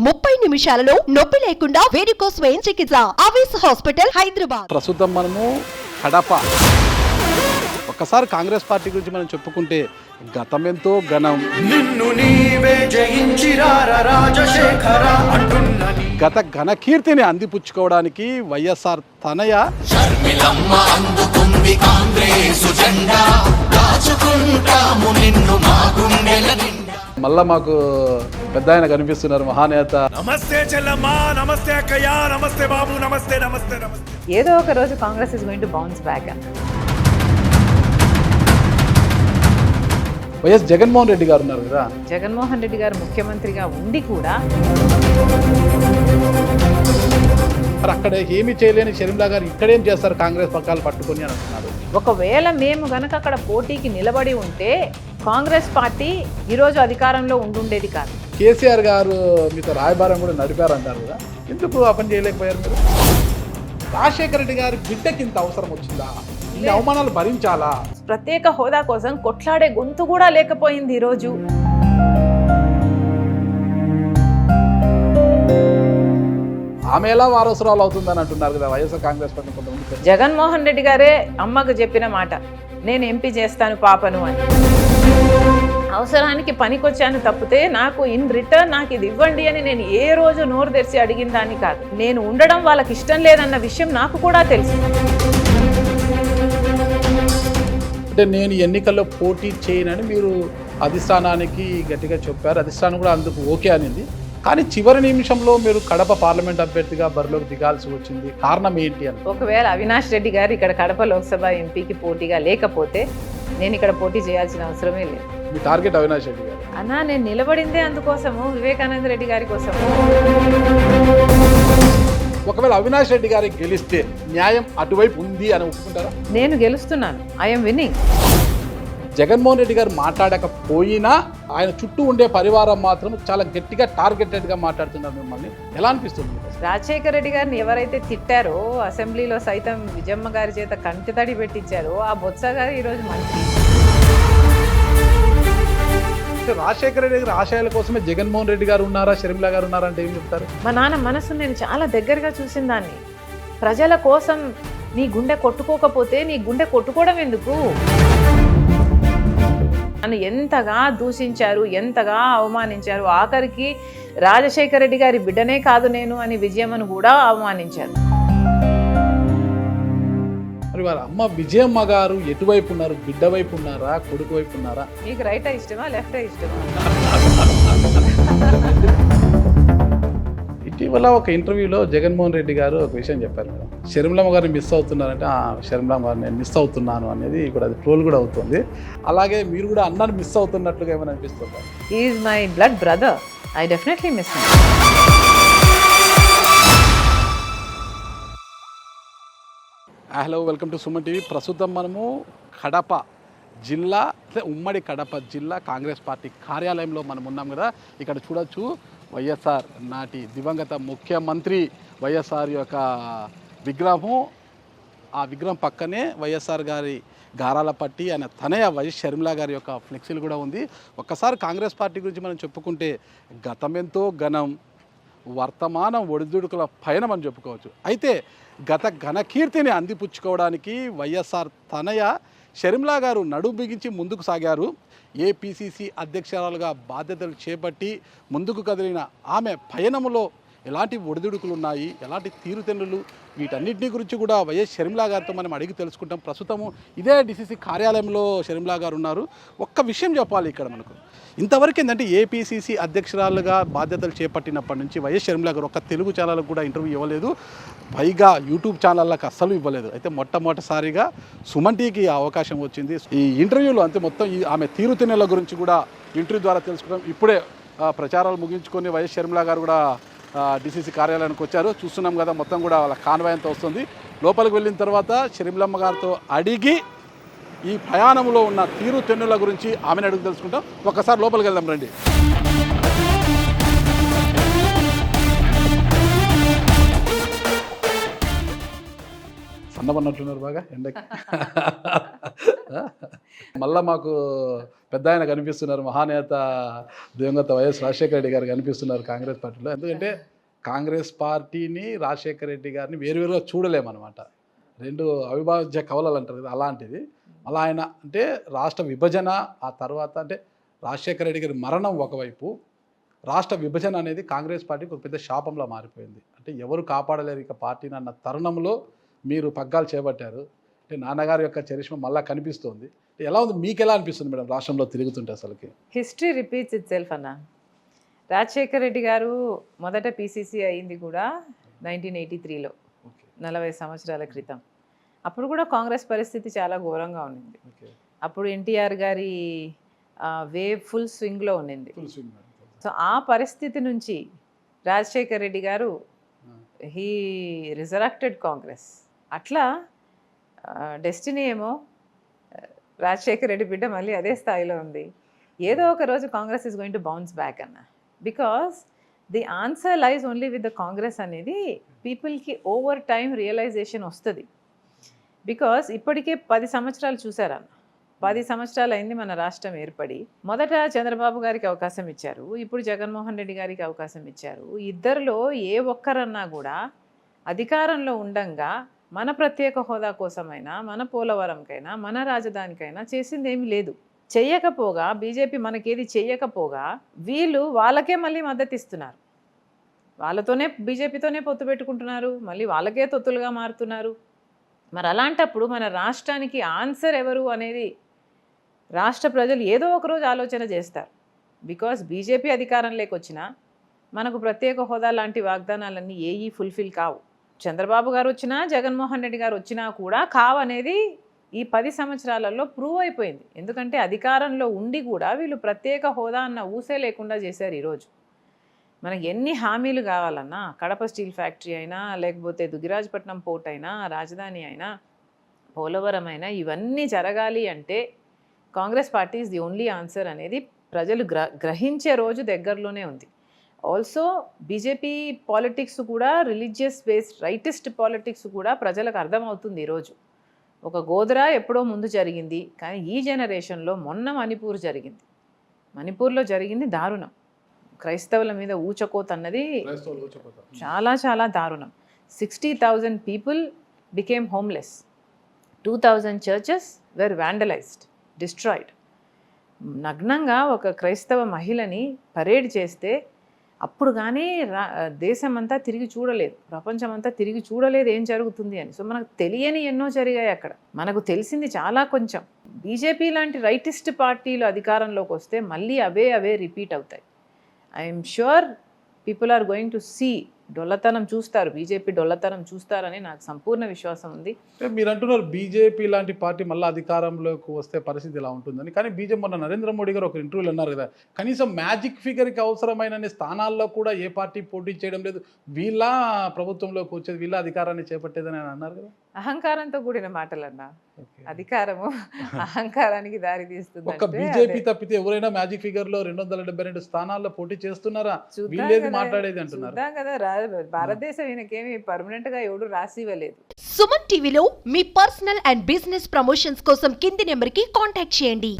30 నిమిషాలలో నొప్పి లేకుండా వేడికోస్ వెయిన్ చికిత్స. ఆవేశ హాస్పిటల్, హైదరాబాద్. ప్రస్తుతం మనము కడప. ఒక్కసారి కాంగ్రెస్ పార్టీ గురించి మనం చెప్పుకుంటే గతమెంతో ఘనం. నిన్ను నీవే జయించిరార రాజశేఖర అంటున్నది. గత ఘనకీర్తిని అందిపుచ్చుకోవడానికి వైఎస్ఆర్ తనయ షర్మిలమ్మ అందుకుంది కాంగ్రెస్ జెండా, దాచుకుంటాము నిన్ను మా గుండెల నిండా. మళ్ళా మాకు పెద్ద ఆయన కనిపిస్తున్నారు, మహానేత. నమస్తే చెల్లమ్మా, నమస్తే అక్కయ్య, నమస్తే బాబు, నమస్తే నమస్తే నమస్తే. ఏదో ఒక రోజు Congress is going to bounce back. YS Jaganmohan Reddy గారు ఉన్నారు కదా, జగన్మోహన్ రెడ్డి గారు ముఖ్యమంత్రిగా ఉండి కూడా మరి అక్కడ ఏమీ చేయలేని షర్మిలా గారు ఇక్కడేం చేస్తారు కాంగ్రెస్ పగ్గాలు పట్టుకొని అని అంటున్నారు. ఒకవేళ మేము గనక అక్కడ పోటీకి నిలబడి ఉంటే కాంగ్రెస్ పార్టీ ఈరోజు అధికారంలో ఉండుండేది కాదు. కేసీఆర్ గారు మీతో రాయబారం కూడా నడిపారు అంటారు కదా, ఎందుకు ఆ పని చేయలేకపోయారు మీరు? రాజశేఖర రెడ్డి గారి బిడ్డకి ఇంత అవసరం వచ్చిందా? ఈ అవమానాలు భరించాలా? ప్రత్యేక హోదా కోసం కొట్లాడే గొంతు కూడా లేకపోయింది ఈరోజు. ఆమె ఎలా వారసురాలు అవుతుందని అంటున్నారు కదా వైఎస్ఆర్ కాంగ్రెస్ పార్టీ కొంతమంది. జగన్మోహన్ రెడ్డి గారే అమ్మకు చెప్పిన మాట, నేను ఎంపీ చేస్తాను పాపను అని. అవసరానికి పనికొచ్చాను తప్పితే నాకు ఇన్ రిటర్న్ నాకు ఇది ఇవ్వండి అని నేను ఏ రోజు నోరు తెరిచి అడిగిన దాన్ని కాదు. నేను ఉండడం వాళ్ళకి ఇష్టం లేదన్న విషయం నాకు కూడా తెలుసు. అంటే నేను ఎన్నికల్లో పోటీ చేయనని మీరు అధిష్టానానికి గట్టిగా చెప్పారు, అధిష్టానం కూడా అందుకు ఓకే అనింది. కానీ చివరి నిమిషంలో మీరు కడప పార్లమెంట్ అభ్యర్థిగా బరిలోకి దిగాల్సి వచ్చింది, కారణం ఏంటి అని? ఒకవేళ అవినాష్ రెడ్డి గారు ఇక్కడ కడప లోక్సభ ఎంపీకి పోటీగా లేకపోతే నేను ఇక్కడ పోటీ చేయాల్సిన అవసరమే లేదు. మీ టార్గెట్ అవినాష్ రెడ్డి గారు అన్నా, నేను నిలబడిందే అందుకోసము, వివేకానంద రెడ్డి గారి కోసము. ఒకవేళ అవినాష్ రెడ్డి గారికి గెలిస్తే న్యాయం అటువైపు ఉంది అని ఒప్పుకుంటారా? నేను గెలుస్తున్నాను, ఐఎమ్ విన్నింగ్. జగన్మోహన్ రెడ్డి గారు మాట్లాడకపోయినా ఆయన చుట్టూ ఉండే పరివారం మాత్రం చాలా గట్టిగా టార్గెటెడ్గా మాట్లాడుతున్నారు. మిమ్మల్ని ఎలా అనిపిస్తుంది? రాజశేఖర రెడ్డి గారిని ఎవరైతే తిట్టారో, అసెంబ్లీలో సైతం విజయమ్మ గారి చేత కంటి తడి పెట్టించారో ఆ బొత్స గారు ఈరోజు మంత్రి. రాజశేఖర రెడ్డి గారి ఆశయాల కోసమే జగన్మోహన్ రెడ్డి గారు ఉన్నారా, షర్మిలా గారు ఉన్నారా అంటే ఏం చెప్తారు? మా నాన్న మనసు నేను చాలా దగ్గరగా చూసిన దాన్ని. ప్రజల కోసం నీ గుండె కొట్టుకోకపోతే నీ గుండె కొట్టుకోవడం ఎందుకు? నన్ను ఎంతగా దూషించారు, ఎంతగా అవమానించారు. ఆఖరికి రాజశేఖర రెడ్డి గారి బిడ్డనే కాదు నేను అని విజయమ్మను కూడా అవమానించారు. మరి వారి అమ్మ విజయమ్మ గారు ఎటువైపు ఉన్నారు? బిడ్డ వైపు ఉన్నారా, కొడుకు వైపు ఉన్నారా? మీకు రైటా ఇష్టమా, లెఫ్టా ఇష్టమా? ఇటీవల ఒక ఇంటర్వ్యూలో జగన్మోహన్ రెడ్డి గారు ఒక విషయం చెప్పారు మేడం, షర్మిలమ్మ గారిని మిస్ అవుతున్నారంటే షర్మిలమ్మ గారిని నేను మిస్ అవుతున్నాను అనేది ఇప్పుడు అది ట్రోల్ కూడా అవుతుంది. అలాగే మీరు కూడా అన్నాను మిస్ అవుతున్నట్లుగా ఏమైనా అనిపిస్తుందా? He is my blood brother, I definitely miss him. Hello, welcome to Suman TV. ప్రస్తుతం మనము కడప జిల్లా, ఉమ్మడి కడప జిల్లా కాంగ్రెస్ పార్టీ కార్యాలయంలో మనం ఉన్నాం కదా. ఇక్కడ చూడొచ్చు వైఎస్ఆర్ నాటి దివంగత ముఖ్యమంత్రి వైఎస్ఆర్ యొక్క విగ్రహం. ఆ విగ్రహం పక్కనే వైఎస్ఆర్ గారి గారాల పట్టి ఆయన తనయ వైఎస్ షర్మిలా గారి యొక్క ఫ్లెక్సీలు కూడా ఉంది. ఒక్కసారి కాంగ్రెస్ పార్టీ గురించి మనం చెప్పుకుంటే గతమెంతో ఘనం, వర్తమానం ఒడిదుడుకుల పైన మనం చెప్పుకోవచ్చు. అయితే గత ఘనకీర్తిని అందిపుచ్చుకోవడానికి వైఎస్ఆర్ తనయ షర్మిలా గారు నడుం బిగించి ముందుకు సాగారు. ఏపీసీసీ అధ్యక్షురాలుగా బాధ్యతలు చేపట్టి ముందుకు కదిలిన ఆమె పయనములో ఎలాంటి ఒడిదుడుకులు ఉన్నాయి, ఎలాంటి తీరుతెన్నులు, వీటన్నిటిని గురించి కూడా వైఎస్ షర్మిలా గారితో మనం అడిగి తెలుసుకుంటాం. ప్రస్తుతము ఇదే డిసిసి కార్యాలయంలో షర్మిలా గారు ఉన్నారు. ఒక్క విషయం చెప్పాలి ఇక్కడ మనకు, ఇంతవరకు ఏంటంటే ఏపీసీసీ అధ్యక్షురాలుగా బాధ్యతలు చేపట్టినప్పటి నుంచి వైఎస్ షర్మిలా గారు ఒక్క తెలుగు ఛానల్కి కూడా ఇంటర్వ్యూ ఇవ్వలేదు, పైగా యూట్యూబ్ ఛానళ్ళకి అస్సలు ఇవ్వలేదు. అయితే మొట్టమొదటిసారిగా సుమన్ టీవీకి అవకాశం వచ్చింది. ఈ ఇంటర్వ్యూలో అంతే మొత్తం ఆమె తీరుతెన్నుల గురించి కూడా ఇంటర్వ్యూ ద్వారా తెలుసుకుంటాం. ఇప్పుడే ప్రచారాలు ముగించుకొని వైఎస్ షర్మిలా గారు కూడా డిసిసి కార్యాలయానికి వచ్చారు. చూస్తున్నాం కదా, మొత్తం కూడా వాళ్ళ కాన్వాయ్ అంతా వస్తుంది. లోపలికి వెళ్ళిన తర్వాత షర్మిలమ్మ గారితో అడిగి ఈ ప్రయాణంలో ఉన్న తీరుతెన్నుల గురించి ఆమెను అడిగి తెలుసుకుంటాం. ఒక్కసారి లోపలికి వెళ్దాం రండి. సన్నబన్నట్లున్నారు బాగా ఎండకి. మళ్ళా మాకు పెద్ద ఆయన కనిపిస్తున్నారు, మహానేత దివంగత వైఎస్ రాజశేఖర రెడ్డి గారు కనిపిస్తున్నారు కాంగ్రెస్ పార్టీలో. ఎందుకంటే కాంగ్రెస్ పార్టీని రాజశేఖర రెడ్డి గారిని వేరువేరుగా చూడలేమన్నమాట. రెండు అవిభాజ్య కవలలు అంటారు కదా, అలాంటిది. అలా ఆయన అంటే రాష్ట్ర విభజన, ఆ తర్వాత అంటే రాజశేఖర రెడ్డి గారి మరణం ఒకవైపు, రాష్ట్ర విభజన అనేది కాంగ్రెస్ పార్టీకి ఒక పెద్ద శాపంలా మారిపోయింది. అంటే ఎవరు కాపాడలేరు ఇక పార్టీని అన్న తరుణంలో మీరు పగ్గాలు చేపట్టారు. అంటే నాన్నగారి యొక్క చరిష్మ మళ్ళీ కనిపిస్తుంది. ఎలా ఉంది, మీకు ఎలా అనిపిస్తుంది మేడం రాష్ట్రంలో తిరుగుతుంటే? అసలుకి హిస్టరీ రిపీట్స్ ఇట్ సెల్ఫ్ అన్న. రాజశేఖర రెడ్డి గారు మొదట పీసీసీ అయింది కూడా 1983లో, 40 సంవత్సరాల క్రితం. అప్పుడు కూడా కాంగ్రెస్ పరిస్థితి చాలా ఘోరంగా ఉండింది. అప్పుడు ఎన్టీఆర్ గారి వేవ్ ఫుల్ స్వింగ్లో ఉండింది. సో ఆ పరిస్థితి నుంచి రాజశేఖర రెడ్డి గారు హీ రిజరక్టెడ్ కాంగ్రెస్. అట్లా డెస్టినీ ఏమో రాజశేఖర రెడ్డి బిడ్డ మళ్ళీ అదే స్థాయిలో ఉంది. ఏదో ఒక రోజు Congress is going to bounce back అన్న. Because the answer lies only with the Congress అనేది పీపుల్కి ఓవర్ టైం రియలైజేషన్ వస్తుంది. బికాస్ ఇప్పటికే 10 సంవత్సరాలు చూసారన్న. 10 సంవత్సరాలు అయింది మన రాష్ట్రం ఏర్పడి. మొదట చంద్రబాబు గారికి అవకాశం ఇచ్చారు, ఇప్పుడు జగన్మోహన్ రెడ్డి గారికి అవకాశం ఇచ్చారు. ఇద్దరిలో ఏ ఒక్కరన్నా కూడా అధికారంలో ఉండంగా మన ప్రత్యేక హోదా కోసమైనా, మన పోలవరంకైనా, మన రాజధానికైనా చేసింది ఏమీ లేదు. చెయ్యకపోగా, బీజేపీ మనకేది చెయ్యకపోగా వీళ్ళు వాళ్ళకే మళ్ళీ మద్దతు ఇస్తున్నారు. వాళ్ళతోనే, బీజేపీతోనే పొత్తు పెట్టుకుంటున్నారు, మళ్ళీ వాళ్ళకే తొత్తులుగా మారుతున్నారు. మరి అలాంటప్పుడు మన రాష్ట్రానికి ఆన్సర్ ఎవరు అనేది రాష్ట్ర ప్రజలు ఏదో ఒకరోజు ఆలోచన చేస్తారు. బికాస్ బీజేపీ అధికారంలోకి వచ్చినా మనకు ప్రత్యేక హోదా లాంటి వాగ్దానాలన్నీ ఏవి ఫుల్ఫిల్ కావు. చంద్రబాబు గారు వచ్చినా, జగన్మోహన్ రెడ్డి గారు వచ్చినా కూడా కావనేది ఈ 10 సంవత్సరాలలో ప్రూవ్ అయిపోయింది. ఎందుకంటే అధికారంలో ఉండి కూడా వీళ్ళు ప్రత్యేక హోదా అన్న ఊసే లేకుండా చేశారు. ఈరోజు మనకి ఎన్ని హామీలు కావాలన్నా, కడప స్టీల్ ఫ్యాక్టరీ అయినా, లేకపోతే దుగిరాజపట్నం పోర్ట్ అయినా, రాజధాని అయినా, పోలవరం అయినా, ఇవన్నీ జరగాలి అంటే Congress party is the only answer అనేది ప్రజలు గ్రహించే రోజు దగ్గరలోనే ఉంది. ఆల్సో బీజేపీ పాలిటిక్స్ కూడా, రిలీజియస్ బేస్డ్ రైటిస్ట్ పాలిటిక్స్ కూడా ప్రజలకు అర్థమవుతుంది. ఈరోజు ఒక గోధరా ఎప్పుడో ముందు జరిగింది, కానీ ఈ జనరేషన్లో మొన్న మణిపూర్ జరిగింది. మణిపూర్లో జరిగింది దారుణం. క్రైస్తవుల మీద ఊచకోత అన్నది చాలా చాలా దారుణం. 60,000 people became homeless. 2,000 churches were vandalised, destroyed. నగ్నంగా ఒక క్రైస్తవ మహిళని పరేడ్ చేస్తే అప్పుడు కానీ దేశమంతా తిరిగి చూడలేదు, ప్రపంచమంతా తిరిగి చూడలేదు ఏం జరుగుతుంది అని. సో మనకు తెలియని ఎన్నో జరిగాయి అక్కడ, మనకు తెలిసింది చాలా కొంచెం. బీజేపీ లాంటి రైటిస్ట్ పార్టీలు అధికారంలోకి వస్తే మళ్ళీ అవే రిపీట్ అవుతాయి. I'm sure people are going to see డొల్లతనం చూస్తారు, బీజేపీ డొల్లతనం చూస్తారని నాకు సంపూర్ణ విశ్వాసం ఉంది. మీరు అంటున్నారు బీజేపీ లాంటి పార్టీ మళ్ళీ అధికారంలోకి వస్తే పరిస్థితి ఇలా ఉంటుందని. కానీ బీజేపీ మొన్న నరేంద్ర మోడీ గారు ఒక ఇంటర్వ్యూలో అన్నారు కదా, కనీసం మ్యాజిక్ ఫిగర్కి అవసరమైన స్థానాల్లో కూడా ఏ పార్టీ పోటీ చేయడం లేదు, వీళ్ళ ప్రభుత్వంలోకి వచ్చేది, వీళ్ళ అధికారాన్ని చేపట్టేదని ఆయన అన్నారు కదా. అహంకారంతో కూడిన మాటలన్నా. అధికారము అహంకారానికి దారి తీస్తుంది. ఒక బీజేపీ తప్పితే ఎవరైనా మ్యాజిక్ ఫిగర్ లో 272 స్థానాల్లో పోటీ చేస్తున్నారా? వీళ్ళేది మాట్లాడేది అంటున్నారు. చూద్దాం కదా, భారతదేశం ఈయనకేమి పర్మనెంట్ గా ఎవడు రాసి ఇవ్వలేదు. సుమన్ టీవీలో మీ పర్సనల్ అండ్ బిజినెస్ ప్రమోషన్స్ కోసం కింది నెంబర్ కి కాంటాక్ట్ చేయండి.